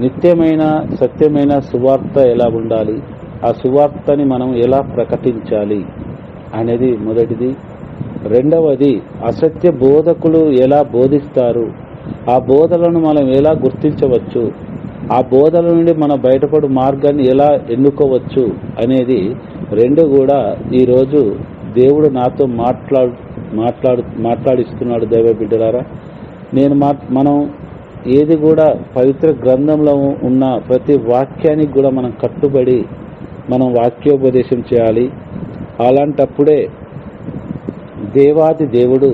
నిత్యమైన సత్యమైన సువార్త ఎలా ఉండాలి, ఆ సువార్తని మనం ఎలా ప్రకటించాలి అనేది మొదటిది. రెండవది, అసత్య బోధకులు ఎలా బోధిస్తారు, ఆ బోధలను మనం ఎలా గుర్తించవచ్చు, ఆ బోధల నుండి మనం బయటపడు మార్గాన్ని ఎలా ఎన్నుకోవచ్చు అనేది రెండు కూడా ఈరోజు దేవుడు నాతో మాట్లాడిస్తున్నాడు. దైవ బిడ్డలారా, మనం ఏది కూడా పవిత్ర గ్రంథంలో ఉన్న ప్రతి వాక్యానికి కూడా మనం కట్టుబడి మనం వాక్యోపదేశం చేయాలి. అలాంటప్పుడే దేవాది దేవుడు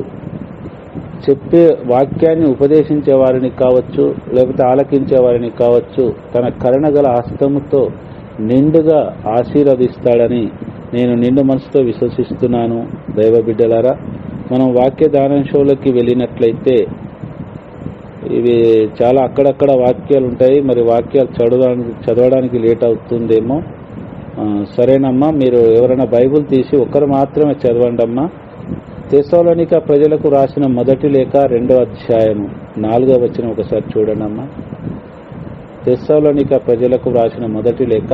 చెప్పే వాక్యాన్ని ఉపదేశించే వారిని కావచ్చు, లేకపోతే ఆలకించే వారిని కావచ్చు, తన కరుణగల హస్తముతో నిండుగా ఆశీర్వదిస్తాడని నేను నిండు మనసుతో విశ్వసిస్తున్నాను. దైవ బిడ్డలారా, మనం వాక్య దానాంశంలోకి వెళ్ళినట్లయితే ఇవి చాలా అక్కడక్కడ వాక్యాలు ఉంటాయి. మరి వాక్యాలు చదవడానికి లేట్ అవుతుందేమో. సరేనమ్మా, మీరు ఎవరైనా బైబిల్ తీసి ఒకరు మాత్రమే చదవండి అమ్మా. తెస్సలోనిక ప్రజలకు రాసిన మొదటి లేఖ 2వ అధ్యాయము 4వ వచనం ఒకసారి చూడండి అమ్మా. తెస్సలోనిక ప్రజలకు రాసిన మొదటి లేఖ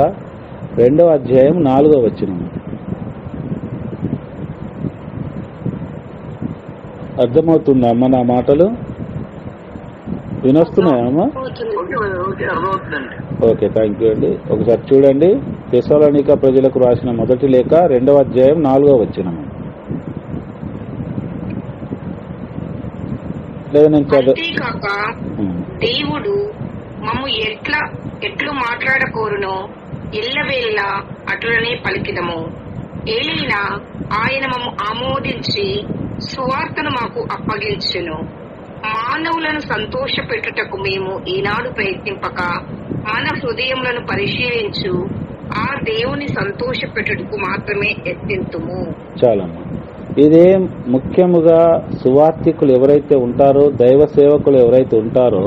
2వ అధ్యాయం 4వ వచనం. అర్థమవుతుందా అమ్మ నా మాటలు? వినొస్తున్నాయమ్మా? ఓకే, థ్యాంక్ యూ అండి. ఒకసారి చూడండి, తెస్సలోనిక ప్రజలకు రాసిన మొదటి లేఖ 2వ అధ్యాయం 4వ వచనం. అంతేకాక దేవుడు మమ్ము ఎట్లు మాట్లాడకోరునో ఎల్లవేళ అట్లనే పలికిదము. ఏలైనా ఆయన మమ్ము ఆమోదించి సువార్తను మాకు అప్పగించెను. మానవులను సంతోష పెట్టుటకు మేము ఈనాడు ప్రయత్నింపక మన హృదయములను పరిశీలించు ఆ దేవుని సంతోష పెట్టుటకు మాత్రమే యత్నింతుము. చాలమ్మా. ఇదే ముఖ్యముగా సువార్థికులు ఎవరైతే ఉంటారో, దైవ సేవకులు ఎవరైతే ఉంటారో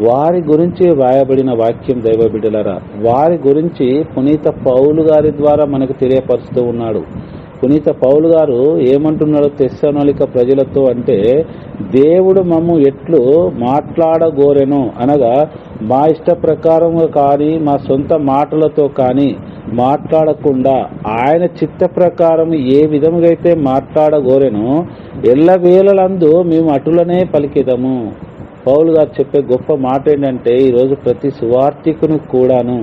వారి గురించి వ్రాయబడిన వాక్యం. దైవ బిడ్డలారా, వారి గురించి పునీత పౌలు గారి ద్వారా మనకు తెలియపరుస్తూ ఉన్నాడు. పునీత పౌలు గారు ఏమంటున్నాడు తెస్సలోనిక ప్రజలతో అంటే, దేవుడు మమ్ము ఎట్లు మాట్లాడగోరెను అనగా మా ఇష్ట ప్రకారంగా కానీ మా సొంత మాటలతో కానీ మాట్లాడకుండా ఆయన చిత్త ప్రకారం ఏ విధముగా అయితే మాట్లాడగోరెనో ఎల్లవేళలందు మేము అటులనే పలికిదము. పౌలు గారు చెప్పే గొప్ప మాట ఏంటంటే, ఈరోజు ప్రతి సువార్థికుని కూడాను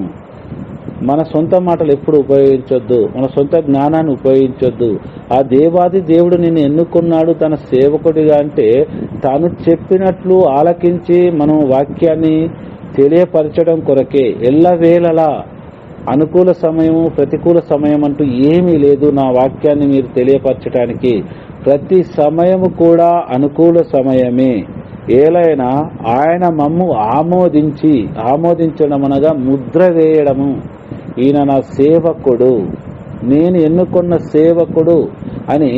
మన సొంత మాటలు ఎప్పుడు ఉపయోగించొద్దు, మన సొంత జ్ఞానాన్ని ఉపయోగించొద్దు. ఆ దేవాది దేవుడు నిన్ను ఎన్నుకున్నాడు తన సేవకుడిగా అంటే తాను చెప్పినట్లు ఆలకించి మనం వాక్యాన్ని తెలియపరచడం కొరకే. ఎల్లవేళలా అనుకూల సమయము ప్రతికూల సమయం అంటూ ఏమీ లేదు నా వాక్యాన్ని మీరు తెలియపరచడానికి. ప్రతి సమయము కూడా అనుకూల సమయమే. ఏలైనా ఆయన మమ్ము ఆమోదించడం అనగా ముద్ర వేయడము. ఈయన నా సేవకుడు, నేను ఎన్నుకున్న సేవకుడు అని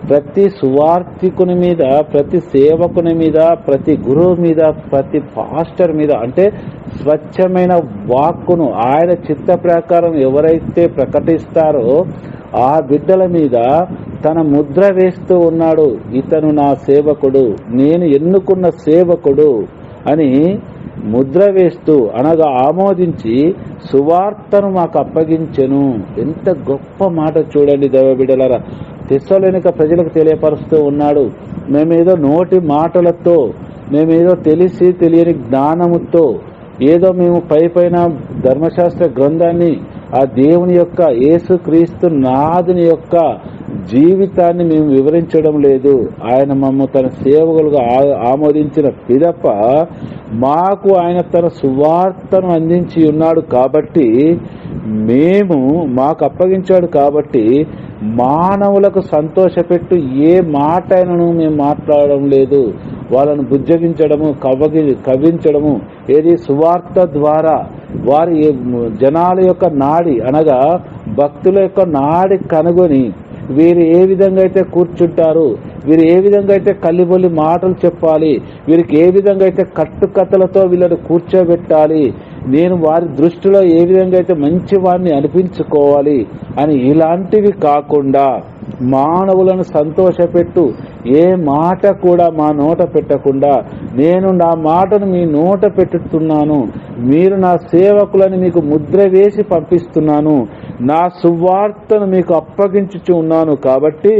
ప్రతి సువార్థికుని మీద, ప్రతి సేవకుని మీద, ప్రతి గురువు మీద, ప్రతి పాస్టర్ మీద అంటే స్వచ్ఛమైన వాక్కును ఆయన చిత్త ప్రకారం ఎవరైతే ప్రకటిస్తారో ఆ బిడ్డల మీద తన ముద్ర వేస్తూ ఉన్నాడు. ఇతను నా సేవకుడు, నేను ఎన్నుకున్న సేవకుడు అని ముద్ర వేస్తూ అనగా ఆమోదించి సువార్తను మాకు అప్పగించెను. ఎంత గొప్ప మాట చూడండి దైవ బిడ్డలారా. తెస్సలోనిక ప్రజలకు తెలియపరుస్తూ ఉన్నాడు, మేమేదో నోటి మాటలతో, మేమేదో తెలియని జ్ఞానముతో, ఏదో మేము పైన ధర్మశాస్త్ర గ్రంథాన్ని, ఆ దేవుని యొక్క యేసుక్రీస్తు నాథుని యొక్క జీవితాన్ని మేము వివరించడం లేదు. ఆయన మమ్ము తన సేవకులుగా ఆమోదించిన పిదప మాకు ఆయన తన సువార్తను అందించి ఉన్నాడు కాబట్టి, మాకు అప్పగించాడు కాబట్టి మానవులకు సంతోషపెట్టు ఏ మాట అయినను మేము మాట్లాడడం లేదు. వాళ్ళను బుజ్జగించడము, కవ్వించడము ఏది సువార్త ద్వారా వారి జనాల యొక్క నాడి అనగా భక్తుల యొక్క నాడి కనుగొని వీరు ఏ విధంగా అయితే కూర్చుంటారు, వీరు ఏ విధంగా అయితే కల్లిబొల్లి మాటలు చెప్పాలి, వీరికి ఏ విధంగా అయితే కట్టుకథలతో వీళ్ళని కూర్చోబెట్టాలి, నేను వారి దృష్టిలో ఏ విధంగా అయితే మంచి వాడిని అనిపించుకోవాలి అని ఇలాంటివి కాకుండా మానవులను సంతోషపెట్టు ఏ మాట కూడా మా నోట పెట్టకుండా నేను నా మాటను మీ నోట పెట్టుతున్నాను. మీరు నా సేవకులని మీకు ముద్ర వేసి పంపిస్తున్నాను. నా సువార్తను మీకు అప్పగించుచు ఉన్నాను. కాబట్టి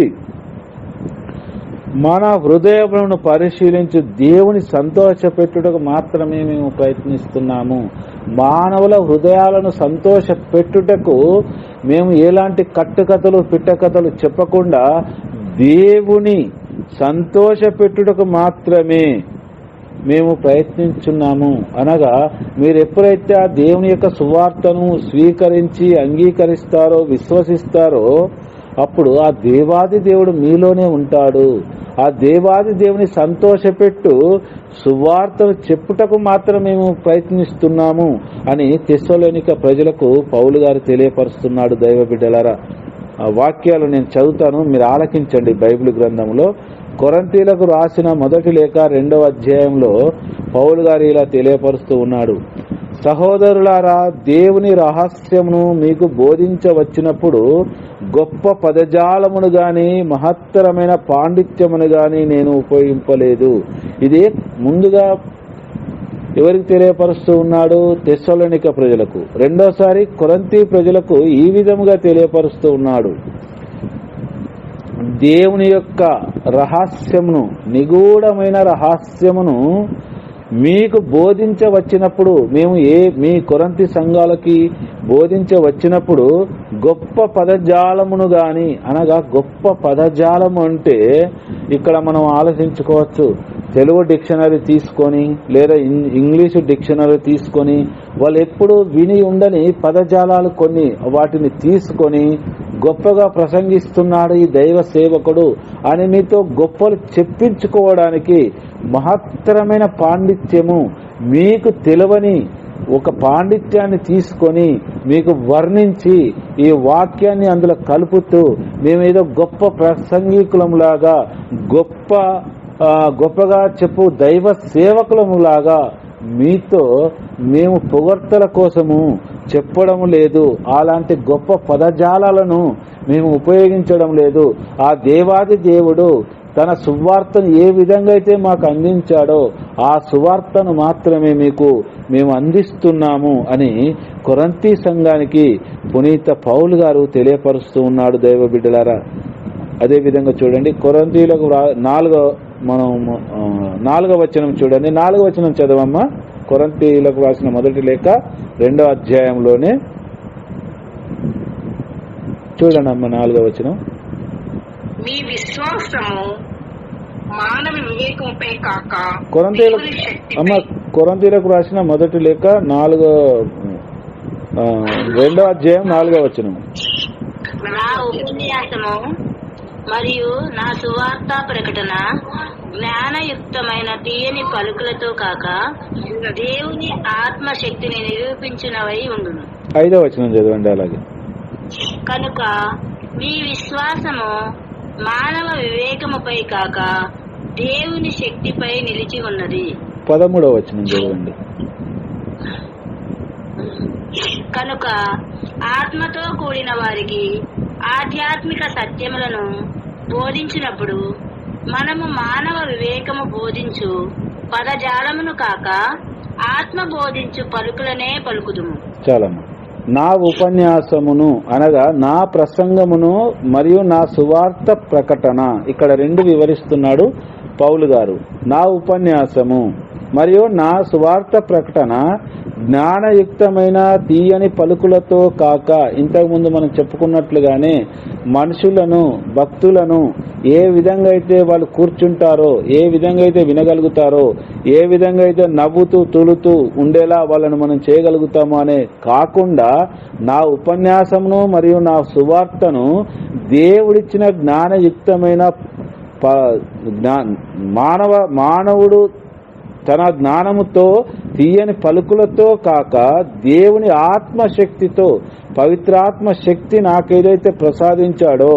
మన హృదయములను పరిశీలించి దేవుని సంతోషపెట్టుటకు మాత్రమే మేము ప్రయత్నిస్తున్నాము. మానవుల హృదయాలను సంతోషపెట్టుటకు మేము ఎలాంటి కట్టుకథలు పిట్టకథలు చెప్పకుండా దేవుని సంతోషపెట్టుటకు మాత్రమే మేము ప్రయత్నించున్నాము. అనగా మీరు ఎప్పుడైతే ఆ దేవుని యొక్క సువార్తను స్వీకరించి అంగీకరిస్తారో విశ్వసిస్తారో అప్పుడు ఆ దేవాది దేవుడు మీలోనే ఉంటాడు. ఆ దేవాది దేవుని సంతోషపెట్టు సువార్తను చెప్పుటకు మాత్రం మేము ప్రయత్నిస్తున్నాము అని తెస్సలోనిక ప్రజలకు పౌలు గారు తెలియపరుస్తున్నాడు. దైవ బిడ్డలారా, ఆ వాక్యాలు నేను చదువుతాను, మీరు ఆలకించండి. బైబిల్ గ్రంథంలో కొరింథీయులకు రాసిన మొదటి లేఖ 2వ అధ్యాయంలో పౌలు గారు ఇలా తెలియపరుస్తూ ఉన్నాడు. సహోదరులారా, దేవుని రహస్యమును మీకు బోధించవచ్చినప్పుడు గొప్ప పదజాలమును గాని మహత్తరమైన పాండిత్యమును గాని నేను ఉపయోగింపలేదు. ఇది ముందుగా ఎవరికి తెలియపరుస్తూ ఉన్నాడు? తెస్సలోనిక ప్రజలకు. రెండోసారి కొరింథీ ప్రజలకు ఈ విధముగా తెలియపరుస్తూ ఉన్నాడు. దేవుని యొక్క రహస్యమును, నిగూఢమైన రహస్యమును మీకు బోధించవచ్చినప్పుడు, మేము మీ కొరింథీ సంఘాలకి బోధించవచ్చినప్పుడు గొప్ప పదజాలమును గాని, అనగా గొప్ప పదజాలము అంటే ఇక్కడ మనం ఆలోచించుకోవచ్చు. తెలుగు డిక్షనరీ తీసుకొని లేదా ఇంగ్లీషు డిక్షనరీ తీసుకొని వాళ్ళు ఎప్పుడు విని ఉండని పదజాలాలు కొన్ని వాటిని తీసుకొని గొప్పగా ప్రసంగిస్తున్నాడు ఈ దైవ సేవకుడు అని మీతో గొప్పలు చెప్పించుకోవడానికి మహత్తరమైన పాండిత్యము, మీకు తెలియని ఒక పాండిత్యాన్ని తీసుకొని మీకు వర్ణించి ఈ వాక్యాన్ని అందులో కలుపుతూ మేమేదో గొప్ప ప్రసంగికులంలాగా గొప్పగా చెప్పు దైవ సేవకులములాగా మీతో మేము పొగడ్తల కోసము చెప్పడం లేదు. అలాంటి గొప్ప పదజాలాలను మేము ఉపయోగించడం లేదు. ఆ దేవాది దేవుడు తన సువార్తను ఏ విధంగా అయితే మాకు అందించాడో ఆ సువార్తను మాత్రమే మేము అందిస్తున్నాము అని కొరింథీ సంఘానికి పునీత పౌలు గారు తెలియపరుస్తూ ఉన్నాడు. దైవ బిడ్డలారా, అదేవిధంగా చూడండి, కొరింథీయులకు 4వ వచనం చూడండి. 4వ వచనం చదవమ్మా. కొరింథీయులకు రాసిన మొదటి లేఖ 2వ అధ్యాయంలోనే చూడండి అమ్మ. 4వ వచనం. మీ విశ్వాసము మానవ వివేకంపై కాక కొరింథీయులకు రాసిన మొదటి లేఖ 2వ అధ్యాయం 4వ వచనం. నా ఉపన్యాసము మరియు నా సువార్త ప్రకటన జ్ఞానయుక్తమైన తీయని పలుకులతో కాక దేవుని ఆత్మశక్తిని నిరూపించినవై ఉండును. 5వ వచనం చదవండి. అలాగే కనుక మీ విశ్వాసము మానవ వివేకముపై కాక దేవుని శక్తిపై నిలిచి ఉన్నది. 13వ వచనం చదవండి. కనుక ఆత్మతో కూడిన వారికి ఆధ్యాత్మిక సత్యములను బోధించినప్పుడు మనము మానవ వివేకము బోధించు పదజాలమును కాక ఆత్మ బోధించు పలుకులనే పలుకుదుము. చాలమ్మా. నా ఉపన్యాసమును అనగా నా ప్రసంగమును మరియు నా సువార్త ప్రకటన, ఇక్కడ 2 వివరిస్తున్నాడు పౌలు గారు. నా ఉపన్యాసము మరియు నా సువార్త ప్రకటన జ్ఞానయుక్తమైన తీయని పలుకులతో కాక, ఇంతకుముందు మనం చెప్పుకున్నట్లుగానే మనుషులను భక్తులను ఏ విధంగా అయితే వాళ్ళు కూర్చుంటారో, ఏ విధంగా అయితే వినగలుగుతారో, ఏ విధంగా అయితే నవ్వుతూ తులుతూ ఉండేలా వాళ్ళను మనం చేయగలుగుతామో అనే కాకుండా నా ఉపన్యాసమును మరియు నా సువార్తను దేవుడిచ్చిన జ్ఞానయుక్తమైన మానవుడు తన జ్ఞానముతో తీయని పలుకులతో కాక దేవుని ఆత్మశక్తితో, పవిత్రాత్మ శక్తి నాకేదైతే ప్రసాదించాడో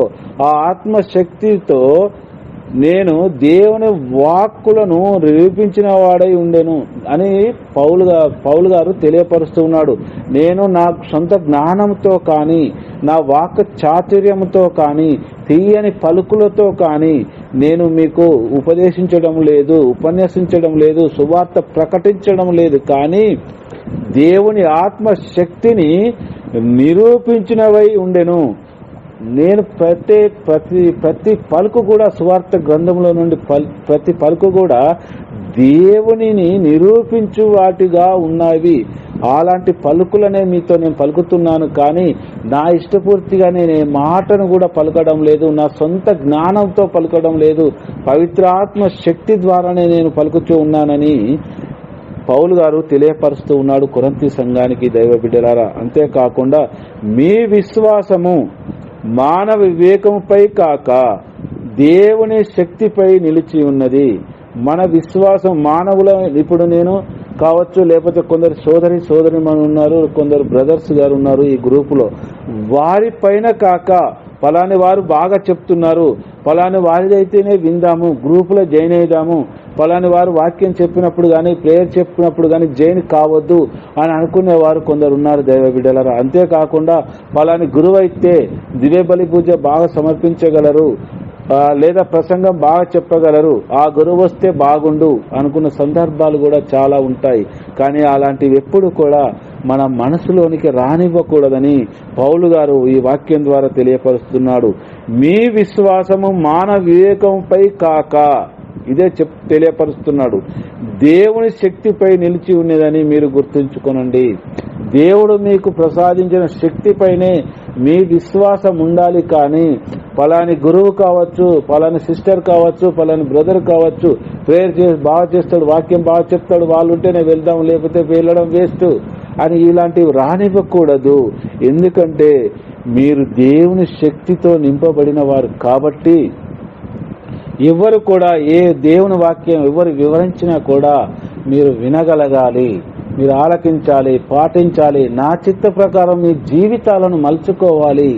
ఆ ఆత్మశక్తితో నేను దేవుని వాక్కులను నిరూపించిన వాడై ఉండెను అని పౌలు గారు తెలియపరుస్తూ ఉన్నాడు. నేను నా సొంత జ్ఞానంతో కానీ నా వాక్ చాతుర్యముతో కానీ తీయని పలుకులతో కానీ నేను మీకు ఉపదేశించడం లేదు, ఉపన్యసించడం లేదు, సువార్త ప్రకటించడం లేదు, కానీ దేవుని ఆత్మశక్తిని నిరూపించినవై ఉండెను. నేను ప్రతి పలుకు కూడా సువార్త గ్రంథంలో నుండి ప్రతి పలుకు కూడా దేవునిని నిరూపించు వాటిగా ఉన్నవి. అలాంటి పలుకులనే మీతో నేను పలుకుతున్నాను, కానీ నా ఇష్టపూర్తిగా నేను ఏ మాటను కూడా పలకడం లేదు, నా సొంత జ్ఞానంతో పలకడం లేదు, పవిత్రాత్మ శక్తి ద్వారానే నేను పలుకుతూ ఉన్నానని పౌలు గారు తెలియపరుస్తూ ఉన్నాడు కొరింథీ సంఘానికి, దైవ బిడ్డలారా. అంతేకాకుండా మీ విశ్వాసము మానవ వివేకముపై కాక దేవుని శక్తిపై నిలిచి ఉన్నది. మన విశ్వాసం మానవుల, ఇప్పుడు నేను కావచ్చు, లేకపోతే కొందరు సోదరి మను ఉన్నారు, కొందరు బ్రదర్స్ గారు ఉన్నారు ఈ గ్రూపులో, వారిపైన కాక ఫలాని వారు బాగా చెప్తున్నారు, ఫలాని వారిదైతేనే విందాము, గ్రూపులో జాయిన్ అయిదాము, ఫలాని వారు వాక్యం చెప్పినప్పుడు కానీ ప్రేయర్ చెప్పినప్పుడు కానీ జాయిన్ కావద్దు అని అనుకునేవారు కొందరు ఉన్నారు దైవ బిడ్డలారా. అంతేకాకుండా ఫలాని గురువు అయితే దివ్య బలి పూజ బాగా సమర్పించగలరు, లేదా ప్రసంగం బాగా చెప్పగలరు, ఆ గురువు వస్తే బాగుండు అనుకున్న సందర్భాలు కూడా చాలా ఉంటాయి. కానీ అలాంటివి ఎప్పుడు కూడా మన మనసులోనికి రానివ్వకూడదని పౌలు గారు ఈ వాక్యం ద్వారా తెలియపరుస్తున్నాడు. మీ విశ్వాసము మానవ వివేకంపై కాక, ఇదే తెలియపరుస్తున్నాడు, దేవుని శక్తిపై నిలిచి ఉన్నదని మీరు గుర్తుంచుకోనండి. దేవుడు మీకు ప్రసాదించిన శక్తిపైనే మీ విశ్వాసం ఉండాలి, కానీ ఫలాని గురువు కావచ్చు, ఫలాని సిస్టర్ కావచ్చు, ఫలాని బ్రదర్ కావచ్చు, ప్రేయర్ బాగా చేస్తాడు, వాక్యం బాగా చెప్తాడు, వాళ్ళు ఉంటేనే వెళ్దాం, లేకపోతే వెళ్ళడం వేస్ట్ అని ఇలాంటివి రానివ్వకూడదు. ఎందుకంటే మీరు దేవుని శక్తితో నింపబడిన వారు కాబట్టి ఎవరు కూడా ఏ దేవుని వాక్యం ఎవరు వివరించినా కూడా మీరు వినగలగాలి, మీరు ఆలకించాలి, పాటించాలి, నా చిత్త ప్రకారం మీ జీవితాలను మలుచుకోవాలి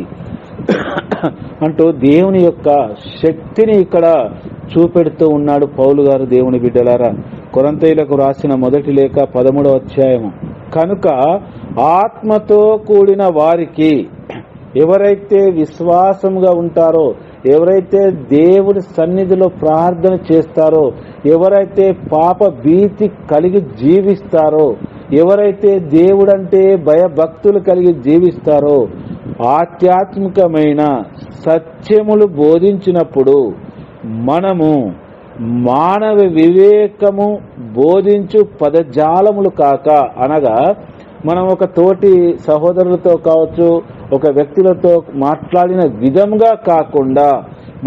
అంటూ దేవుని యొక్క శక్తిని ఇక్కడ చూపెడుతూ ఉన్నాడు పౌలు గారు. దేవుని బిడ్డలారా, కొరింథీయులకు రాసిన మొదటి లేఖ 13వ అధ్యాయము. కనుక ఆత్మతో కూడిన వారికి, ఎవరైతే విశ్వాసంగా ఉంటారో, ఎవరైతే దేవుడి సన్నిధిలో ప్రార్థన చేస్తారో, ఎవరైతే పాప భీతి కలిగి జీవిస్తారో, ఎవరైతే దేవుడంటే భయభక్తులు కలిగి జీవిస్తారో, ఆధ్యాత్మికమైన సత్యములు బోధించినప్పుడు మనము మానవ వివేకము బోధించు పదజాలములు కాక, అనగా మనం ఒక తోటి సహోదరులతో కావచ్చు, ఒక వ్యక్తులతో మాట్లాడిన విధంగా కాకుండా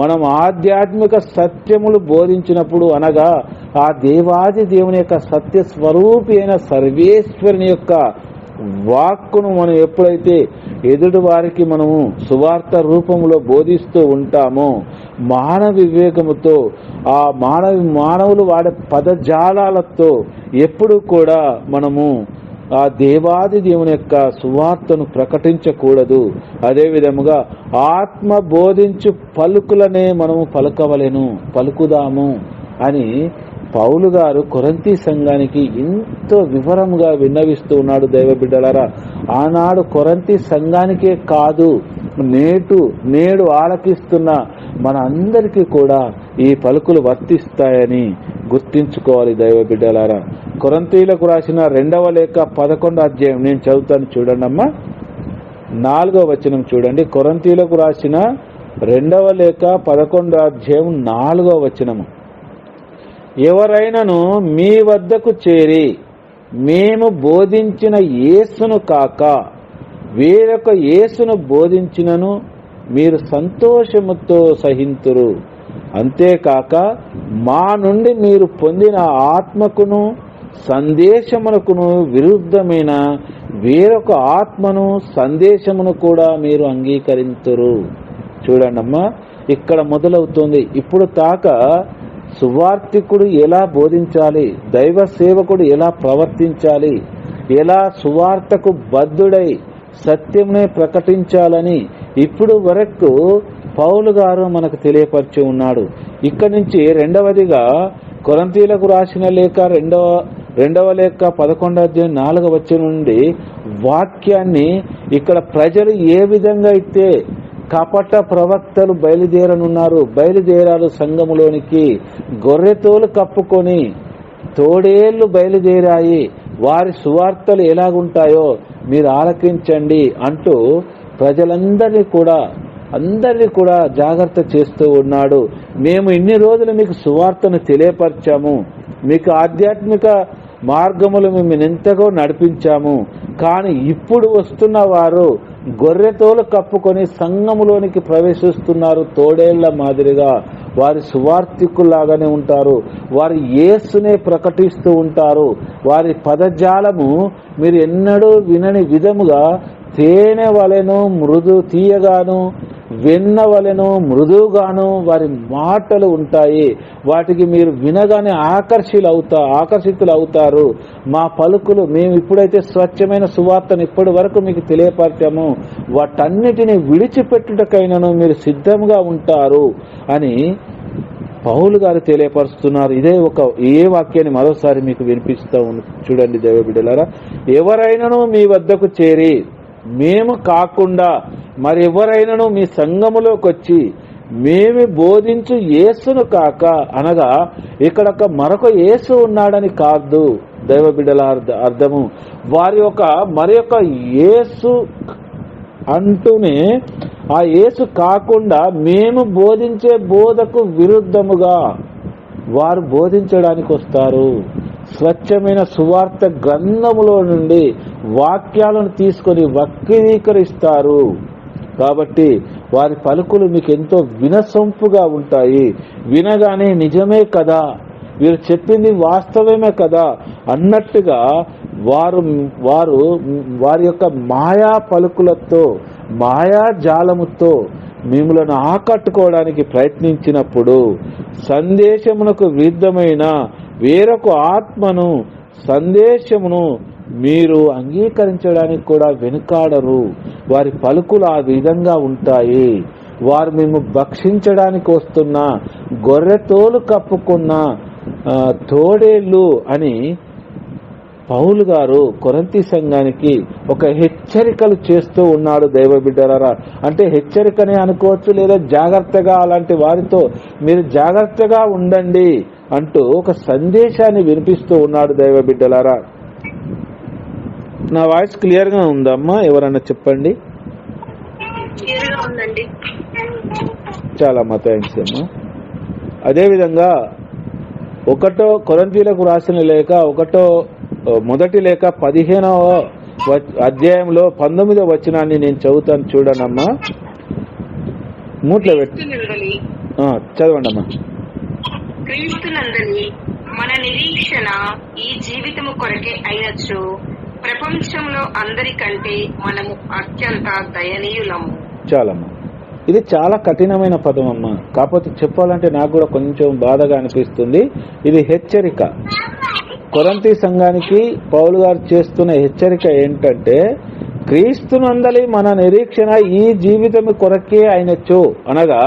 మనం ఆధ్యాత్మిక సత్యములు బోధించినప్పుడు, అనగా ఆ దేవాది దేవుని యొక్క సత్య స్వరూపి అయిన సర్వేశ్వరుని యొక్క వాక్కును మనం ఎప్పుడైతే ఎదుటి వారికి మనము సువార్త రూపంలో బోధిస్తూ ఉంటామో, మానవ వివేకముతో, ఆ మానవులు వాడే పదజాలాలతో ఎప్పుడు కూడా మనము ఆ దేవాది దేవుని యొక్క సువార్తను ప్రకటించకూడదు. అదేవిధముగా ఆత్మ బోధించు పలుకులనే మనము పలుకుదాము అని పౌలు గారు కొరింథీ సంఘానికి ఎంతో వివరముగా విన్నవిస్తూ ఉన్నాడు. దైవ బిడ్డలారా, ఆనాడు కొరింథీ సంఘానికే కాదు, నేడు ఆలకిస్తున్న మన అందరికీ కూడా ఈ పలుకులు వర్తిస్తాయని గుర్తించుకోవాలి. దైవ బిడ్డలారా, కొరింథీయులకు రాసిన 2వ లేఖ 11వ అధ్యాయం నేను చదువుతాను, చూడండి అమ్మా. 4వ వచనం చూడండి. కొరింథీయులకు రాసిన 2వ లేఖ 11వ అధ్యాయం 4వ వచనము. ఎవరైనను మీ వద్దకు చేరి మేము బోధించిన యేసును కాక వేరొక యేసును బోధించినను మీరు సంతోషముతో సహింతురు. అంతేకాక మా నుండి మీరు పొందిన ఆత్మకును సందేశమునకును విరుద్ధమైన వేరొక ఆత్మను సందేశమును కూడా మీరు అంగీకరింతురు. చూడండమ్మా, ఇక్కడ మొదలవుతుంది. ఇప్పుడు తాక సువార్తికుడు ఎలా బోధించాలి, దైవ సేవకుడు ఎలా ప్రవర్తించాలి, ఎలా సువార్తకు బద్ధుడై సత్యంనే ప్రకటించాలని ఇప్పుడు వరకు పౌలు గారు మనకు తెలియపరిచి ఉన్నాడు. ఇక్కడి నుంచి రెండవదిగా కొరింథీయులకు రాసిన లేఖ 2వ లేఖ 11:4 నుండి వాక్యాన్ని ఇక్కడ ప్రజలు ఏ విధంగా అయితే కపట ప్రవక్తలు బయలుదేరారు సంఘములోనికి, గొర్రెతోలు కప్పుకొని తోడేళ్లు బయలుదేరాయి, వారి సువార్తలు ఎలాగుంటాయో మీరు ఆలకించండి అంటూ ప్రజలందరినీ కూడా జాగ్రత్త చేస్తూ ఉన్నాడు. మేము ఇన్ని రోజులు మీకు సువార్తను తెలియపరిచాము, మీకు ఆధ్యాత్మిక మార్గములు మేము ఎంతగా నడిపించాము, కానీ ఇప్పుడు వస్తున్న వారు గొర్రెతోలు కప్పుకొని సంఘములోనికి ప్రవేశిస్తున్నారు. తోడేళ్ల మాదిరిగా వారి సువార్థికుల్లాగానే ఉంటారు. వారు యేసునే ప్రకటిస్తూ ఉంటారు. వారి పదజాలము మీరు ఎన్నడూ వినని విధముగా తేనె వలెను తీయగాను, వెన్న వలెను మృదువుగాను వారి మాటలు ఉంటాయి. వాటికి మీరు వినగానే ఆకర్షితులు అవుతారు. మా పలుకులు మేము ఇప్పుడైతే స్వచ్ఛమైన సువార్తను ఇప్పటి వరకు మీకు తెలియపరిచాము, వాటన్నిటిని విడిచిపెట్టుటకైనను మీరు సిద్ధంగా ఉంటారు అని పౌలు గారు తెలియపరుస్తున్నారు. ఏ వాక్యాన్ని మరోసారి మీకు వినిపిస్తూ చూడండి దైవ బిడ్డలారా. ఎవరైనాను మీ వద్దకు చేరి మేము కాకుండా మరెవరైనాను మీ సంఘములోకి వచ్చి మేము బోధించు యేసును కాక, అనగా ఇక్కడ మరొక యేసు ఉన్నాడని కాదు దైవ బిడ్డల అర్థము. మరి యొక్క యేసు అంటూనే ఆ యేసు కాకుండా మేము బోధించే బోధకు విరుద్ధముగా వారు బోధించడానికి వస్తారు. స్వచ్ఛమైన సువార్త గ్రంథములో నుండి వాక్యాలను తీసుకొని వక్రీకరిస్తారు. కాబట్టి వారి పలుకులు మీకు ఎంతో వినసొంపుగా ఉంటాయి. వినగానే నిజమే కదా, వీరు చెప్పింది వాస్తవమే కదా అన్నట్టుగా వారి యొక్క మాయా పలుకులతో, మాయా జాలముతో మిమ్మలను ఆకట్టుకోవడానికి ప్రయత్నించినప్పుడు సందేశమునకు విరుద్ధమైన వేరొక ఆత్మను సందేశమును మీరు అంగీకరించడానికి కూడా వెనుకాడరు. వారి పలుకులు ఆ విధంగా ఉంటాయి. వారు మేము భక్షించడానికి వస్తున్న గొర్రెతోలు కప్పుకున్న తోడేళ్ళు అని పౌలు గారు కొరింథీ సంఘానికి ఒక హెచ్చరికలు చేస్తూ ఉన్నాడు దైవ బిడ్డలారా. అంటే హెచ్చరికనే అనుకోవచ్చు, లేదా జాగ్రత్తగా అలాంటి వారితో మీరు జాగ్రత్తగా ఉండండి అంటూ ఒక సందేశాన్ని వినిపిస్తూ ఉన్నాడు దైవ బిడ్డలారా. నా వాయిస్ క్లియర్గా ఉందమ్మా? ఎవరన్నా చెప్పండి. చాలా అమ్మా, థ్యాంక్స్ అమ్మా. అదేవిధంగా 1 కొరింథీయులకు రాసిన లేఖ 1 లేఖ 15వ అధ్యాయంలో 19వ వచనాన్ని నేను చదువుతాను చూడనమ్మా. మూట్లో పెట్టి చదవండి అమ్మా. క్రీస్తునందని మన నిరీక్షణ ఈ జీవితము కొరకే అయినచ్చు ప్రపంచంలో అందరికంటే మనము అత్యంత దయనీయులము. చాలమ్మా, ఇది చాలా కఠినమైన పదం అమ్మా. కాకపోతే చెప్పాలంటే నాకు కూడా కొంచెం బాధగా అనిపిస్తుంది. ఇది హెచ్చరిక. కొరింథీ సంఘానికి పౌలు గారు చేస్తున్న హెచ్చరిక ఏంటంటే, క్రీస్తునందలి మన నిరీక్షణ ఈ జీవితం కొరకే అయినచ్చు, అనగా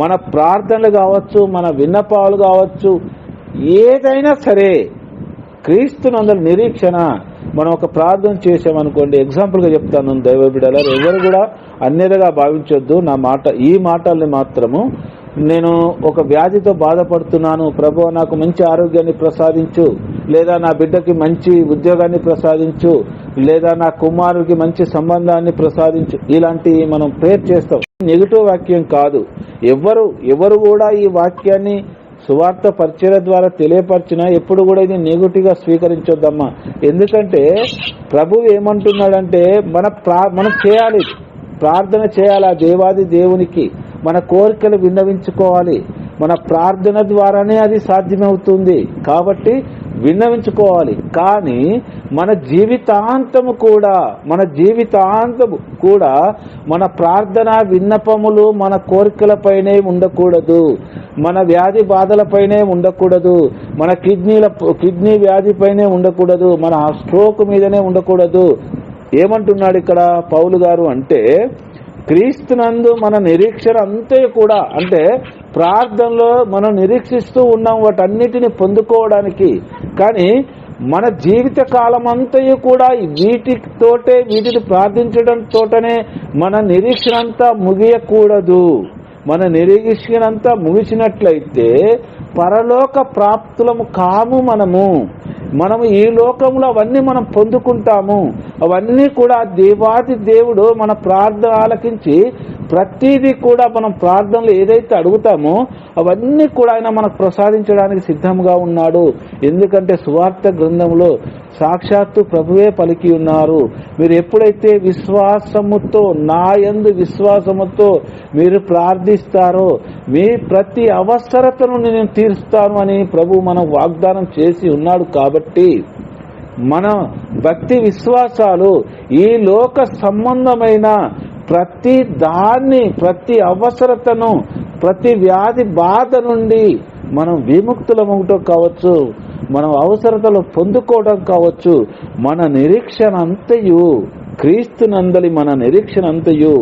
మన ప్రార్థనలు కావచ్చు, మన విన్నపాలు కావచ్చు, ఏదైనా సరే క్రీస్తునందలి నిరీక్షణ. మనం ఒక ప్రార్థన చేసామనుకోండి, ఎగ్జాంపుల్గా చెప్తాను దైవ బిడ్డలారా, ఎవరు కూడా అన్యథగా భావించొద్దు. ఈ మాటల్ని మాత్రము, నేను ఒక వ్యాధితో బాధపడుతున్నాను, ప్రభువా నాకు మంచి ఆరోగ్యాన్ని ప్రసాదించు, లేదా నా బిడ్డకి మంచి ఉద్యోగాన్ని ప్రసాదించు, లేదా నా కుమారుడికి మంచి సంబంధాన్ని ప్రసాదించు, ఇలాంటి మనం ప్రేర్ చేస్తాం. నెగిటివ్ వాక్యం కాదు. ఎవరు కూడా ఈ వాక్యాన్ని సువార్త పరిచర్య ద్వారా తెలియపరిచినా ఎప్పుడు కూడా ఇది నెగిటివ్గా స్వీకరించొద్దమ్మా. ఎందుకంటే ప్రభు ఏమంటున్నాడంటే, మనం చేయాలి, ప్రార్థన చేయాలి. ఆ దేవాది దేవునికి మన కోరికలు విన్నవించుకోవాలి. మన ప్రార్థన ద్వారానే అది సాధ్యమవుతుంది. కాబట్టి విన్నవించుకోవాలి. కానీ మన జీవితాంతము కూడా మన ప్రార్థన విన్నపములు మన కోరికలపైనే ఉండకూడదు, మన వ్యాధి బాధలపైనే ఉండకూడదు, మన కిడ్నీ వ్యాధిపైనే ఉండకూడదు, మన స్ట్రోక్ మీదనే ఉండకూడదు. ఏమంటున్నాడు ఇక్కడ పౌలు గారు అంటే, క్రీస్తునందు మన నిరీక్షణ అంతే కూడా, అంటే ప్రార్థనలో మనం నిరీక్షిస్తూ ఉన్నాం వాటన్నిటిని పొందుకోవడానికి. కానీ మన జీవిత కాలం అంతయు కూడా వీటిని ప్రార్థించడంతోటనే మన నిరీక్షణ అంతా ముగియకూడదు. మన నిరీక్షణ అంతా ముగిసినట్లయితే పరలోక ప్రాప్తులము కాము. మనము ఈ లోకంలో అవన్నీ మనం పొందుకుంటాము. అవన్నీ కూడా దేవాది దేవుడు మన ప్రార్థన ఆలకించి ప్రతిదీ కూడా మనం ప్రార్థనలు ఏదైతే అడుగుతామో అవన్నీ కూడా ఆయన మనకు ప్రసాదించడానికి సిద్ధంగా ఉన్నాడు. ఎందుకంటే సువార్త గ్రంథంలో సాక్షాత్తు ప్రభువే పలికి ఉన్నారు, మీరు ఎప్పుడైతే విశ్వాసముతో నా యందు విశ్వాసముతో మీరు ప్రార్థిస్తారో మీ ప్రతి అవసరతను నేను తీరుస్తాను అని ప్రభు మనకు వాగ్దానం చేసి ఉన్నాడు. కాబట్టి మన భక్తి విశ్వాసాలు ఈ లోక సంబంధమైన ప్రతి దాన్ని, ప్రతి అవసరతను, ప్రతి వ్యాధి బాధ నుండి మనం విముక్తులమవటం కావచ్చు, మనం అవసరతలు పొందుకోవడం కావచ్చు, మన నిరీక్షణ అంతయు క్రీస్తునందలి మన నిరీక్షణ అంతయు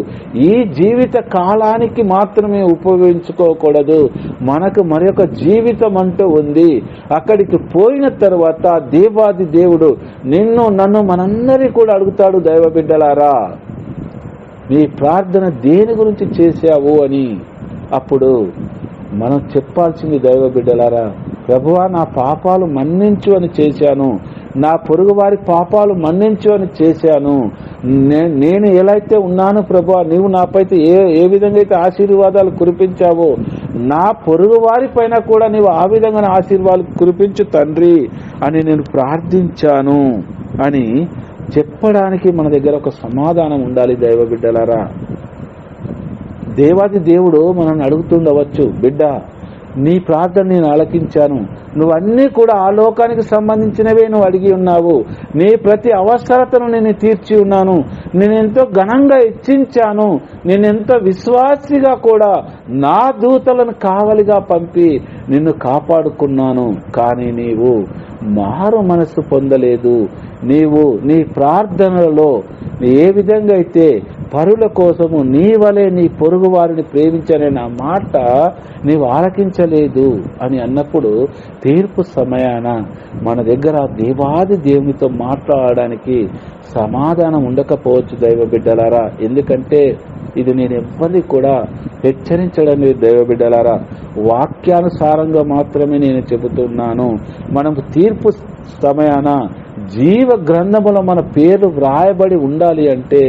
ఈ జీవిత కాలానికి మాత్రమే ఉపయోగించుకోకూడదు. మనకు మరొక జీవితం అంటూ ఉంది. అక్కడికి పోయిన తర్వాత దేవాది దేవుడు నన్ను మనందరి కూడా అడుగుతాడు, దైవ బిడ్డలారా నీ ప్రార్థన దేని గురించి చేశావు అని. అప్పుడు మనం చెప్పాల్సింది, దైవ బిడ్డలారా ప్రభువా నా పాపాలు మన్నించు అని చేశాను, నా పొరుగు వారి పాపాలు మన్నించు అని చేశాను. నేను ఎలా అయితే ఉన్నాను ప్రభువా, నీవు నాపైతే ఏ విధంగా అయితే ఆశీర్వాదాలు కురిపించావో నా పొరుగు వారి పైన కూడా నీవు ఆ విధంగా ఆశీర్వాదాలు కురిపించు తండ్రి అని నేను ప్రార్థించాను అని చెప్పడానికి మన దగ్గర ఒక సమాధానం ఉండాలి. దైవ బిడ్డలారా దేవాది దేవుడు మనల్ని అడుగుతుండవచ్చు, బిడ్డ నీ ప్రార్థన నేను ఆలకించాను, నువ్వన్నీ కూడా ఆ లోకానికి సంబంధించినవే నువ్వు అడిగి ఉన్నావు, నీ ప్రతి అవసరతను నేను తీర్చి ఉన్నాను, నేనెంతో ఘనంగా హెచ్చించాను, నేనెంతో విశ్వాసిగా కూడా నా దూతలను కావలిగా పంపి నిన్ను కాపాడుకున్నాను. కానీ నీవు మారు మనసు పొందలేదు. నీవు నీ ప్రార్థనలలో ఏ విధంగా అయితే పరుల కోసము నీ వలె నీ పొరుగు వారిని ప్రేమించనే నా మాట నీవు ఆలకించలేదు అని అన్నప్పుడు తీర్పు సమయాన మన దగ్గర దేవాది దేవునితో మాట్లాడడానికి సమాధానం ఉండకపోవచ్చు దైవ బిడ్డలారా. ఎందుకంటే ఇది నేను ఎవ్వరిని కూడా హెచ్చరించడం లేదు దైవ బిడ్డలారా, వాక్యానుసారంగా మాత్రమే నేను చెబుతున్నాను. మనకు తీర్పు సమయాన జీవ గ్రంథములో మన పేర్లు వ్రాయబడి ఉండాలి అంటే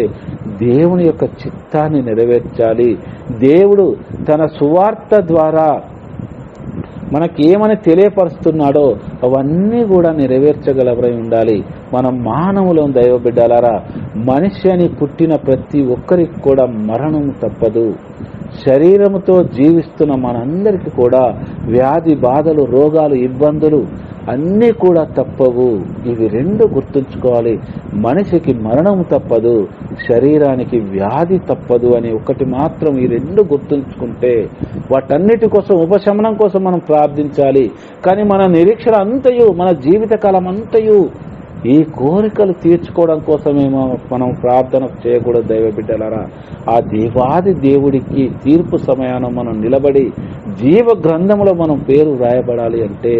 దేవుని యొక్క చిత్తాన్ని నెరవేర్చాలి. దేవుడు తన సువార్త ద్వారా మనకేమని తెలియపరుస్తున్నాడో అవన్నీ కూడా నెరవేర్చగలవరై ఉండాలి. మనం మానవులం దైవ బిడ్డలారా. మనిషి అని పుట్టిన ప్రతి ఒక్కరికి కూడా మరణం తప్పదు. శరీరముతో జీవిస్తున్న మనందరికీ కూడా వ్యాధి బాధలు, రోగాలు, ఇబ్బందులు అన్నీ కూడా తప్పవు. ఇవి రెండు గుర్తుంచుకోవాలి. మనిషికి మరణం తప్పదు, శరీరానికి వ్యాధి తప్పదు అని ఒకటి మాత్రం ఈ రెండు గుర్తుంచుకుంటే వాటన్నిటి కోసం ఉపశమనం కోసం మనం ప్రార్థించాలి. కానీ మన నిరీక్షణ అంతయు, మన జీవితకాలం అంతయు ఈ కోరికలు తీర్చుకోవడం కోసమేమో మనం ప్రార్థన చేయకూడదు దైవ బిడ్డలారా. ఆ దేవాది దేవుడికి తీర్పు సమయాన మనం నిలబడి జీవ గ్రంథంలో మనం పేరు రాయబడాలి అంటే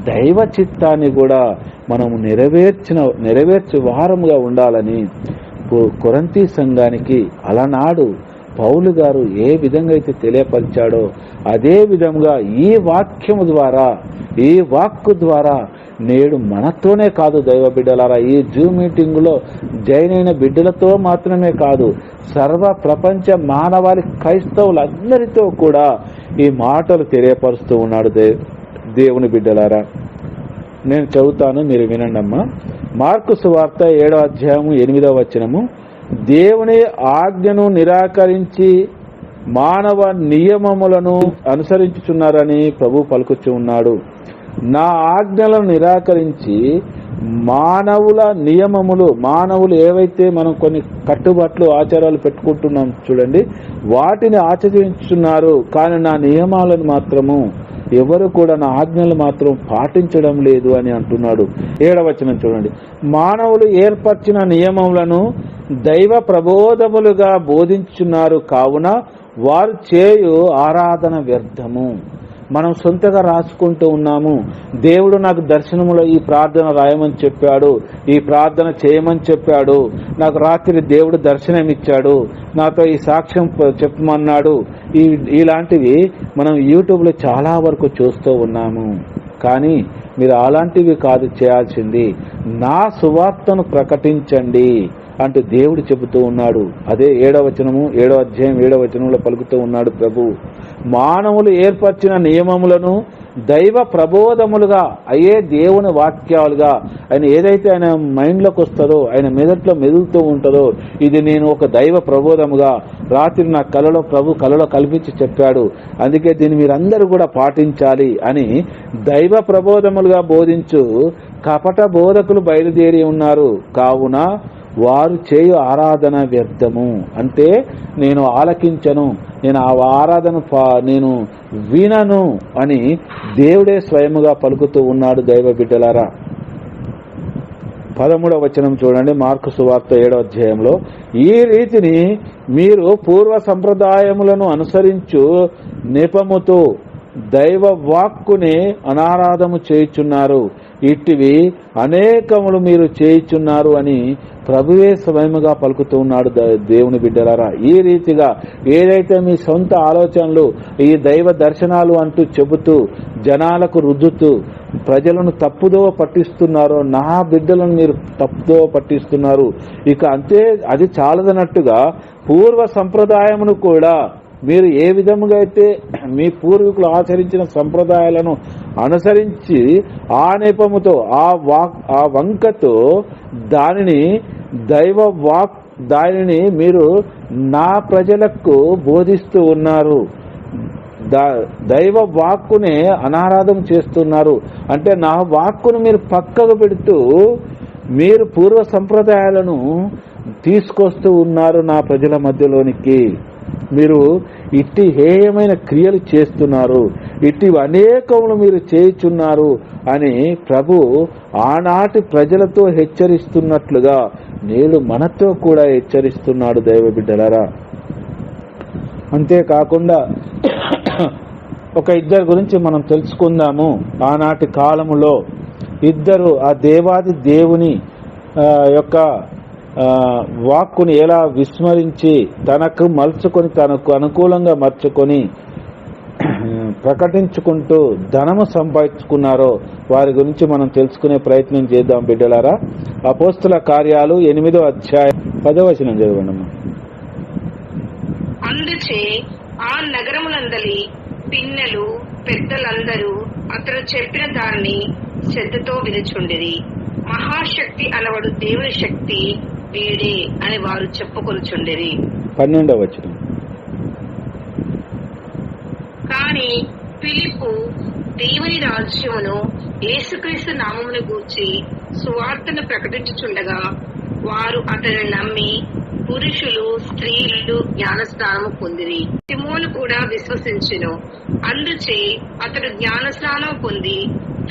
దైవ చిత్తాన్ని కూడా మనము నెరవేర్చే వారముగా ఉండాలని కొరింథీ సంఘానికి అలనాడు పౌలు గారు ఏ విధంగా అయితే తెలియపరిచాడో అదే విధంగా ఈ వాక్యము ద్వారా, ఈ వాక్కు ద్వారా నేడు మనతోనే కాదు దైవ బిడ్డలారా, ఈ జూమ్ మీటింగులో జాయిన్ అయిన బిడ్డలతో మాత్రమే కాదు, సర్వ ప్రపంచ మానవాళి క్రైస్తవులందరితో కూడా ఈ మాటలు తెలియపరుస్తూ ఉన్నాడు దేవుని బిడ్డలారా. నేను చదువుతాను, మీరు వినండమ్మా. మార్కు సువార్త 7వ అధ్యాయము 8వ వచనము, దేవుని ఆజ్ఞను నిరాకరించి మానవ నియమములను అనుసరించుచున్నారని ప్రభు పలుకుచూ ఉన్నాడు. నా ఆజ్ఞలను నిరాకరించి మానవుల నియమములు, మానవులు ఏవైతే మనం కొన్ని కట్టుబాట్లు ఆచారాలు పెట్టుకుంటున్నాం చూడండి, వాటిని ఆచరించున్నారు. కానీ నా నియమాలను మాత్రము ఎవరు కూడా, నా ఆజ్ఞలు మాత్రం పాటించడం లేదు అని అంటున్నాడు. 7వ వచనం చూడండి, మానవులు ఏర్పరిచిన నియమములను దైవ ప్రబోధములుగా బోధించున్నారు కావున వారు చేయు ఆరాధన వ్యర్థము. మనం సొంతగా రాసుకుంటూ ఉన్నాము. దేవుడు నాకు దర్శనములో ఈ ప్రార్థన రాయమని చెప్పాడు, ఈ ప్రార్థన చేయమని చెప్పాడు, నాకు రాత్రి దేవుడు దర్శనం ఇచ్చాడు, నాతో ఈ సాక్ష్యం చెప్పమన్నాడు. ఇలాంటివి మనం యూట్యూబ్లో చాలా వరకు చూస్తూ ఉన్నాము. కానీ మీరు అలాంటివి కాదు చేయాల్సింది, నా సువార్తను ప్రకటించండి అంటూ దేవుడు చెబుతూ ఉన్నాడు. అదే 7వ వచనము 7వ అధ్యాయం 7వ వచనంలో పలుకుతూ ఉన్నాడు ప్రభు. మానవులు ఏర్పరిచిన నియమములను దైవ ప్రబోధములుగా అయ్యే దేవుని వాక్యాలుగా ఆయన ఏదైతే ఆయన మైండ్లోకి వస్తుందో, ఆయన మెదట్లో మెదులుతూ ఉంటుందో, ఇది నేను ఒక దైవ ప్రబోధముగా రాత్రి నా కలలో కల్పించి చెప్పాడు, అందుకే దీన్ని మీరందరూ కూడా పాటించాలి అని దైవ ప్రబోధములుగా బోధించు కపట బోధకులు బయలుదేరి ఉన్నారు. కావున వారు చేయు ఆరాధన వ్యర్థము. అంటే నేను ఆలకించను, నేను ఆ ఆరాధన నేను వినను అని దేవుడే స్వయముగా పలుకుతూ ఉన్నాడు. దైవ బిడ్డలారా, 13వ వచనం చూడండి, మార్కు సువార్త 7వ అధ్యాయంలో, ఈ రీతిని మీరు పూర్వ సంప్రదాయములను అనుసరించు నెపముతో దైవ వాక్కుని అనారాధము చేయుచున్నారు, ఇట్టివి అనేకములు మీరు చేయుచున్నారు అని ప్రభువే స్వయముగా పలుకుతూ ఉన్నాడు. దేవుని బిడ్డలారా, ఈ రీతిగా ఏదైతే మీ సొంత ఆలోచనలు, ఈ దైవ దర్శనాలు అంటూ చెబుతూ జనాలకు రుద్దుతూ ప్రజలను తప్పుదోవ పట్టిస్తున్నారో, నా బిడ్డలను మీరు తప్పుదోవ పట్టిస్తున్నారు. ఇక అంతే, అది చాలదన్నట్టుగా పూర్వ సంప్రదాయమును కూడా మీరు ఏ విధముగా అయితే మీ పూర్వీకులు ఆచరించిన సంప్రదాయాలను అనుసరించి ఆ నెపముతో ఆ వంకతో దానిని మీరు నా ప్రజలకు బోధిస్తూ ఉన్నారు. దైవ వాక్కునే అనారాధన చేస్తున్నారు. అంటే నా వాక్కును మీరు పక్కకు పెడుతూ మీరు పూర్వ సంప్రదాయాలను తీసుకొస్తూ ఉన్నారు నా ప్రజల మధ్యలోనికి. మీరు ఇట్టి హేయమైన క్రియలు చేస్తున్నారు, ఇట్టి అనేకములు మీరు చేయుచున్నారు అని ప్రభు ఆనాటి ప్రజలతో హెచ్చరిస్తున్నట్లుగా నేడు మనతో కూడా హెచ్చరిస్తున్నాడు. దైవ బిడ్డలారా, అంతేకాకుండా ఒక ఇద్దరు గురించి మనం తెలుసుకుందాము. ఆనాటి కాలములో ఇద్దరు ఆ దేవాది దేవుని యొక్క వాక్కుని ఎలా విస్మరించి తనకు మలుచుకొని, తనకు అనుకూలంగా మర్చుకొని ప్రకటించుకుంటూ ధనము సంపాదించుకున్నారో వారి గురించి మనం తెలుసుకునే ప్రయత్నం చేద్దాం బిడ్డలారా. అపోస్తుల కార్యాలు 8వ అధ్యాయం 10వ వచనం చదవండి. అందుచే ఆ నగరములందలి పిన్నెలు పెద్దలందరూ అతడు చెప్పిన దాన్ని శ్రద్ధతో వినుచుండిరి. మహాశక్తి అనవడు దేవుని శక్తి వీడే అని వారు చెప్పుకొనుచుండిరి. 12వ వచనం. కాని ఫిలిప్పు దేవుని రాజ్యమును యేసుక్రీస్తు నామమును గూర్చి సువార్తను ప్రకటించుచుండగా వారు అతనిని నమ్మి పురుషులు స్త్రీలు జ్ఞానస్నానము పొందిరి. సిమోను కూడా విశ్వసించెను. అందుచే అతడు జ్ఞానస్నానం పొంది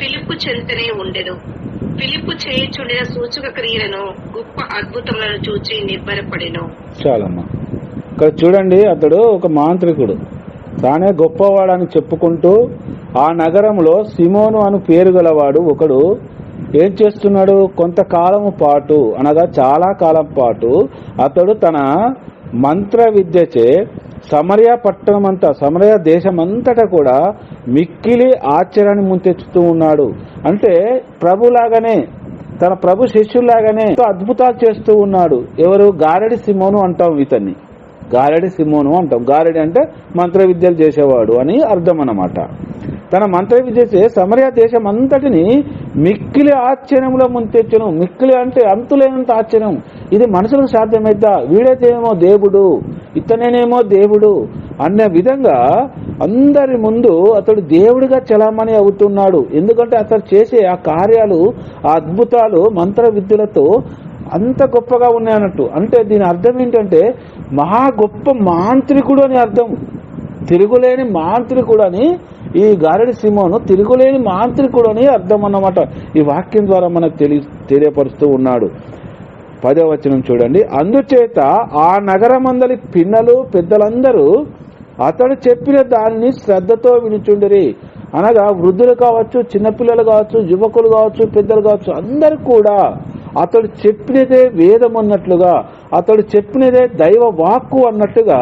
ఫిలిప్పు చెంతనే ఉండెను. ఫిలిప్పు చేయుచుండిన సూచక క్రియలను గొప్ప అద్భుతములను చూచి నిబ్బరపడెను. చాలమ్మా, ఇక్కడ చూడండి, అతడు ఒక మాంత్రికుడు, తానే గొప్పవాడని చెప్పుకుంటూ ఆ నగరంలో సిమోను అను పేరు గలవాడు ఒకడు ఏం చేస్తున్నాడు? కొంతకాలము పాటు, అనగా చాలా కాలం పాటు అతడు తన మంత్ర విద్యచే సమరయ పట్టణమంతా, సమరయ దేశమంతటా కూడా మిక్కిలి ఆశ్చర్యాన్ని ముంచెత్తుతూ ఉన్నాడు. అంటే ప్రభులాగానే, తన ప్రభు శిష్యులాగానే అద్భుతాలు చేస్తూ ఉన్నాడు. ఎవరు? గారెడి సిమోను అంటాం, ఇతన్ని గారెడి సిమోను అంటాం. గారెడి అంటే మంత్ర విద్యలు చేసేవాడు అని అర్థం అన్నమాట. తన మంత్ర విద్య చే సమరయ దేశం అంతటిని మిక్కిలి ఆశ్చర్యంలో ముంచెచ్చును. మిక్కిలి అంటే అంతులేనంత ఆశ్చర్యం. ఇది మనుషులకు సాధ్యమైద్దా? వీడైతేనేమో దేవుడు, ఇతనేనేమో దేవుడు అన్న విధంగా అందరి ముందు అతడు దేవుడిగా చలామణి అవుతున్నాడు. ఎందుకంటే అతడు చేసే ఆ కార్యాలు, ఆ అద్భుతాలు మంత్ర విద్యలతో అంత గొప్పగా ఉన్నాయన్నట్టు. అంటే దీని అర్థం ఏంటంటే మహా గొప్ప మాంత్రికుడు అని అర్థం. తిరుగులేని మాంత్రికుడు అని ఈ గారెడి సిమోను తిరుగులేని మాంత్రికుడు అని అర్థం అన్నమాట. ఈ వాక్యం ద్వారా మనకు తెలియపరుస్తూ ఉన్నాడు. 10వ వచనం చూడండి. అందుచేత ఆ నగరమందలి పిన్నలు పెద్దలందరూ అతడు చెప్పిన దానిని శ్రద్ధతో వినుచుండిరి. అనగా వృద్ధులు కావచ్చు, చిన్నపిల్లలు కావచ్చు, యువకులు కావచ్చు, పెద్దలు కావచ్చు, అందరూ కూడా అతడు చెప్పినదే వేదం అన్నట్లుగా, అతడు చెప్పినదే దైవ వాక్కు అన్నట్టుగా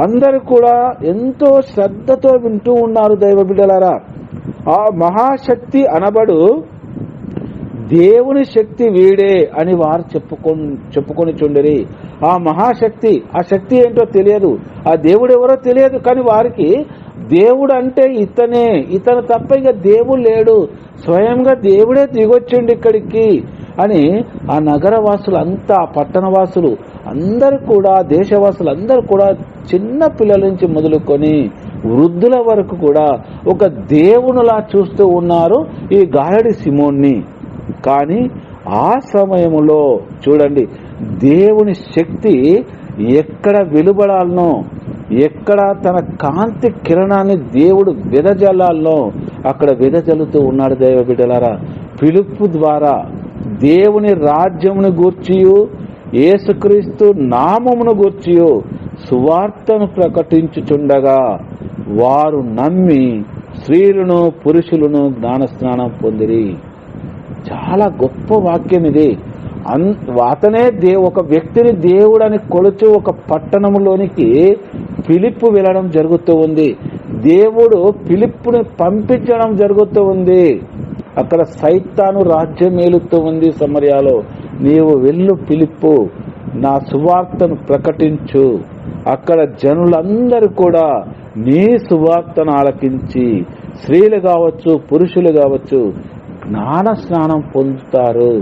అందరూ కూడా ఎంతో శ్రద్ధతో వింటూ ఉన్నారు దైవ బిడ్డలారా. ఆ మహాశక్తి అనబడు దేవుని శక్తి వీడే అని వారు చెప్పుకొని చుండరి. ఆ మహాశక్తి, ఆ శక్తి ఏంటో తెలియదు, ఆ దేవుడు ఎవరో తెలియదు, కానీ వారికి దేవుడు అంటే ఇతను తప్ప ఇక దేవుడు లేడు, స్వయంగా దేవుడే దిగొచ్చిండు ఇక్కడికి అని ఆ నగరవాసులు అంతా, పట్టణవాసులు అందరూ కూడా, దేశవాసులు అందరూ కూడా, చిన్న పిల్లల నుంచి మొదలుకొని వృద్ధుల వరకు కూడా ఒక దేవునిలా చూస్తూ ఉన్నారు ఈ గారడి సిమోన్ని. కానీ ఆ సమయంలో చూడండి, దేవుని శక్తి ఎక్కడ వెలువడాలనో, ఎక్కడ తన కాంతి కిరణాన్ని దేవుడు వెదజల్లాలనో అక్కడ వెదజల్లుతూ ఉన్నాడు దైవ బిడ్డలారా. పిలుపు ద్వారా దేవుని రాజ్యమును గూర్చియు యేసుక్రీస్తు నామమును గూర్చియు సువార్తను ప్రకటించుచుండగా వారు నమ్మి స్త్రీలను పురుషులను జ్ఞానస్నానం పొందిరి. చాలా గొప్ప వాక్యం ఇది. అతనే ఒక వ్యక్తిని దేవుడని కొలుచు ఒక పట్టణంలోనికి ఫిలిప్పు వెళ్ళడం జరుగుతూ ఉంది. దేవుడు ఫిలిప్పుని పంపించడం జరుగుతూ ఉంది. అక్కడ సైతాను రాజ్యం ఏలుతూ ఉంది సమరయాలో. నీవు వెళ్ళు ఫిలిప్పు, నా సువార్తను ప్రకటించు. అక్కడ జనులందరూ కూడా నీ సువార్తను ఆలకించి స్త్రీలు కావచ్చు, పురుషులు కావచ్చు, జ్ఞాన స్నానం పొందుతారు.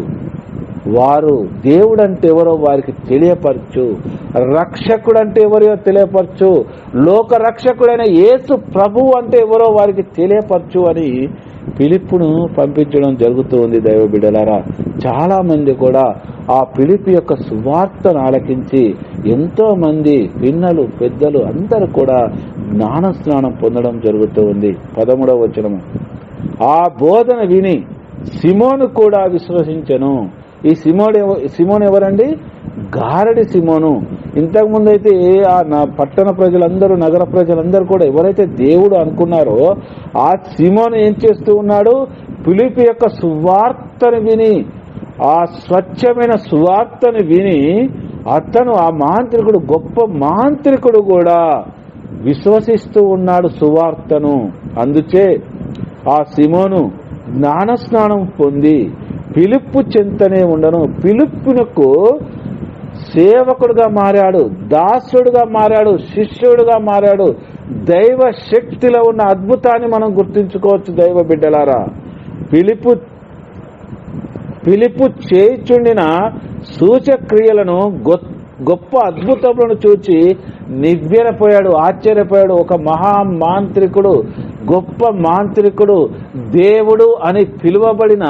వారు దేవుడు అంటే ఎవరో వారికి తెలియపరచు, రక్షకుడు అంటే ఎవరో తెలియపరచు, లోక రక్షకుడైన యేసు ప్రభువు అంటే ఎవరో వారికి తెలియపరచు అని ఫిలిప్పును పంపించడం జరుగుతూ ఉంది దైవ బిడ్డలారా. చాలా మంది కూడా ఆ ఫిలిప్పు యొక్క సువార్తను ఆలకించి ఎంతో మంది పిన్నలు, పెద్దలు అందరూ కూడా జ్ఞాన స్నానం పొందడం జరుగుతూ ఉంది. 13వ వచనము, ఆ బోధన విని సిమోను కూడా విశ్వసించెను. ఈ సిమోను ఎవరండి? గారడి సిమోను. ఇంతకుముందు అయితే నా పట్టణ ప్రజలందరూ, నగర ప్రజలందరూ కూడా ఎవరైతే దేవుడు అనుకున్నారో ఆ సిమోను ఏం చేస్తూ ఉన్నాడు? ఫిలిప్పు యొక్క సువార్తను విని, ఆ స్వచ్ఛమైన సువార్తను విని అతను, ఆ మాంత్రికుడు, గొప్ప మాంత్రికుడు కూడా విశ్వసిస్తూ ఉన్నాడు సువార్తను. అందుచే ఆ సిమోను జ్ఞానస్నానం పొంది ఫిలిప్పు చెంతనే ఉండను. ఫిలిప్పునకు సేవకుడుగా మారాడు, దాసుడుగా మారాడు, శిష్యుడుగా మారాడు. దైవ శక్తిలో ఉన్న అద్భుతాన్ని మనం గుర్తించుకోవచ్చు దైవ బిడ్డలారా. ఫిలిప్పు చేయుచుండిన సూచక్రియలను, గొప్ప అద్భుతములను చూచి నివ్వెరపోయాడు, ఆశ్చర్యపోయాడు. ఒక మహామాంత్రికుడు, గొప్ప మాంత్రికుడు, దేవుడు అని పిలువబడిన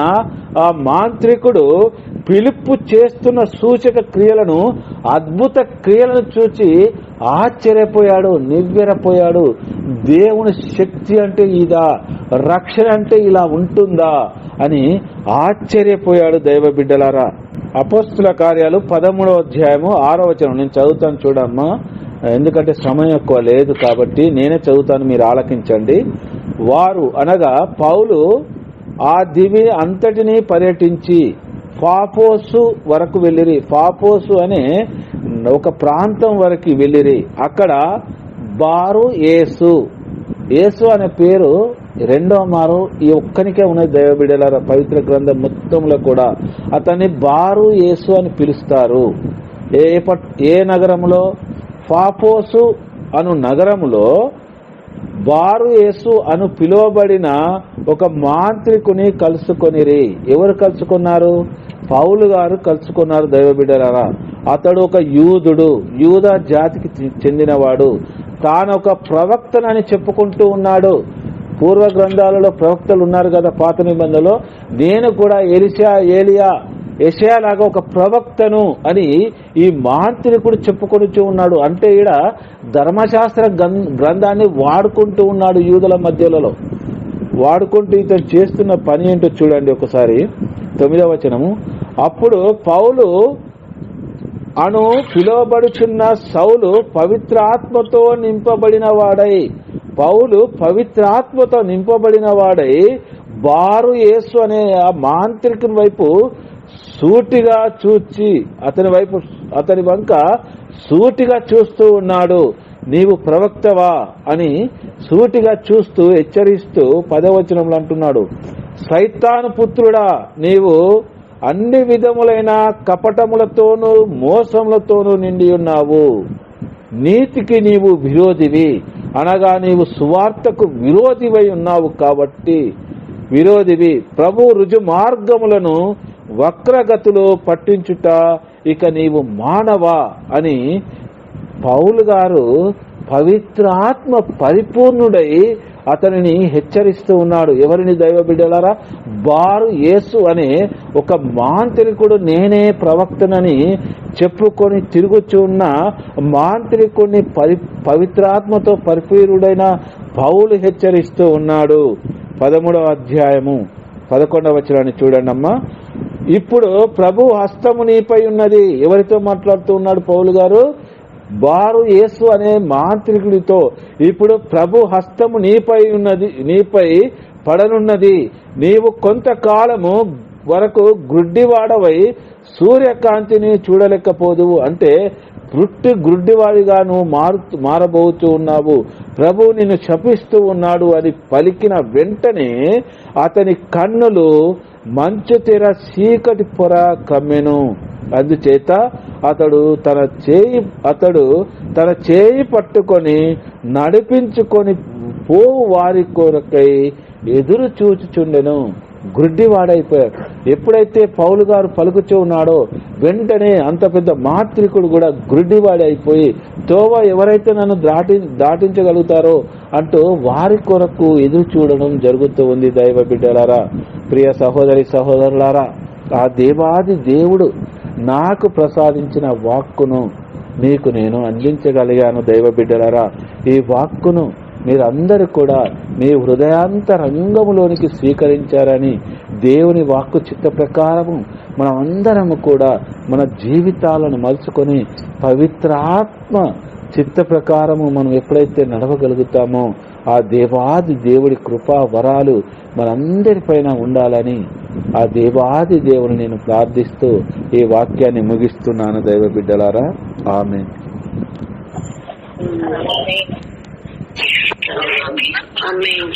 ఆ మాంత్రికుడు ఫిలిప్పు చేస్తున్న సూచక క్రియలను, అద్భుత క్రియలను చూచి ఆశ్చర్యపోయాడు, నివ్వెరపోయాడు. దేవుని శక్తి అంటే ఇదా, రక్షణ అంటే ఇలా ఉంటుందా అని ఆశ్చర్యపోయాడు దైవ బిడ్డలారా. అపోస్తుల కార్యాలు 13వ అధ్యాయము 6వ వచనం నేను చదువుతాను చూడమ్మా, ఎందుకంటే సమయం ఎక్కువ లేదు కాబట్టి నేనే చదువుతాను, మీరు ఆలకించండి. వారు అనగా పౌలు ఆ దివి అంతటినీ పర్యటించి పాఫోసు వరకు వెళ్ళిరి. పాఫోసు అనే ఒక ప్రాంతం వరకు వెళ్ళిరి. అక్కడ బారు యేసు అనే పేరు రెండవ మారు ఈ ఒక్కనికే ఉన్నది దైవ బిడ్డలారా. పవిత్ర గ్రంథం మొత్తంలో కూడా అతన్ని బారు యేసు అని పిలుస్తారు. ఏ నగరంలో? పాఫోసు అను నగరములో బారు యేసు అను పిలువబడిన ఒక మాంత్రికుని కలుసుకొనిరి. ఎవరు కలుసుకున్నారు? పౌలు గారు కలుసుకున్నారు దైవ బిడ్డలారా. అతడు ఒక యూదుడు, యూదా జాతికి చెందినవాడు. తాను ఒక ప్రవక్తనని చెప్పుకుంటూ ఉన్నాడు. పూర్వ గ్రంథాలలో ప్రవక్తలు ఉన్నారు కదా పాత నిబంధనలో. నేను కూడా ఏలియా, యెషయా లాగా ఒక ప్రవక్తను అని ఈ మాంత్రికుడు చెప్పుకొని ఉన్నాడు. అంటే ఈడ ధర్మశాస్త్ర గ్రంథాన్ని వాడుకుంటూ ఉన్నాడు యూదుల మధ్యలో. వాడుకుంటూ ఇతను చేస్తున్న పని ఏంటో చూడండి ఒకసారి. 9వ వచనము, అప్పుడు పౌలు అను పిలువబడుచున్న సౌలు పవిత్రాత్మతో నింపబడిన వాడై పౌలు పవిత్రాత్మతో నింపబడిన వాడై బారు యేసు అనే ఆ మాంత్రికుని వైపు సూటిగా చూచి అతని వంక సూటిగా చూస్తూ ఉన్నాడు. నీవు ప్రవక్తవా అని సూటిగా చూస్తూ హెచ్చరిస్తూ 10వ వచనంలో అంటున్నాడు, సైతాను పుత్రుడా, నీవు అన్ని విధములైన కపటములతోనూ మోసములతోనూ నిండి ఉన్నావు. నీతికి నీవు విరోధివి, అనగా నీవు సువార్తకు విరోధివై ఉన్నావు. కాబట్టి విరోధివి, ప్రభు రుజు మార్గములను వక్రగతులు పట్టించుట ఇక నీవు మానవా అని పౌలు గారు పవిత్రాత్మ పరిపూర్ణుడై అతనిని హెచ్చరిస్తూ ఉన్నాడు. ఎవరిని? దైవ బిడ్డలారా, బారు యేసు అనే ఒక మాంత్రికుడు నేనే ప్రవక్తనని చెప్పుకొని తిరుగుచూ ఉన్న మాంత్రికుడిని పవిత్రాత్మతో పరిపూర్ణుడైన పౌలు హెచ్చరిస్తూ ఉన్నాడు. 13వ అధ్యాయము 11వ వచనాన్ని చూడండి అమ్మా. ఇప్పుడు ప్రభు హస్తము నీపై ఉన్నది. ఎవరితో మాట్లాడుతూ ఉన్నాడు పౌలు గారు? బారు యేసు అనే మాంత్రికుడితో. ఇప్పుడు ప్రభు హస్తము నీపై పడనున్నది. నీవు కొంతకాలము వరకు గుడ్డివాడవై సూర్యకాంతిని చూడలేకపోదువు. అంటే పుట్టి గుడ్డివాడిగా నువ్వు మారబోతూ ఉన్నావు. ప్రభు నిన్ను శపిస్తూ ఉన్నాడు అని పలికిన వెంటనే అతని కన్నులు మంచు తెర చీకటి పొర కమ్మెను. అందుచేత అతడు తన చేయి పట్టుకొని నడిపించుకొని పోవు వారి కొరకై ఎదురు చూచుచుండెను. గుడ్డివాడైపోయాడు. ఎప్పుడైతే పౌలు గారు పలుకుచూ ఉన్నాడో వెంటనే అంత పెద్ద మాంత్రికుడు కూడా గుడ్డివాడి అయిపోయి తోవ ఎవరైతే నన్ను దాటించగలుగుతారో అంటూ వారి కొరకు ఎదురు చూడడం జరుగుతూ ఉంది. దైవ బిడ్డలారా, ప్రియ సహోదరి సహోదరులారా, ఆ దేవాది దేవుడు నాకు ప్రసాదించిన వాక్కును మీకు నేను అందించగలిగాను. దైవ బిడ్డలారా, ఈ వాక్కును మీరందరూ కూడా మీ హృదయాంతరంగములోనికి స్వీకరించారని దేవుని వాక్కు చిత్త ప్రకారము మనం అందరము కూడా మన జీవితాలను మలుచుకొని పవిత్రాత్మ చిత్త ప్రకారము మనం ఎప్పుడైతే నడవగలుగుతామో ఆ దేవాది దేవుడి కృపా వరాలు మనందరిపైన ఉండాలని ఆ దేవాది దేవుని నేను ప్రార్థిస్తూ ఈ వాక్యాన్ని ముగిస్తున్నాను. దైవ బిడ్డలారా, ఆమేన్. ఆమేన్.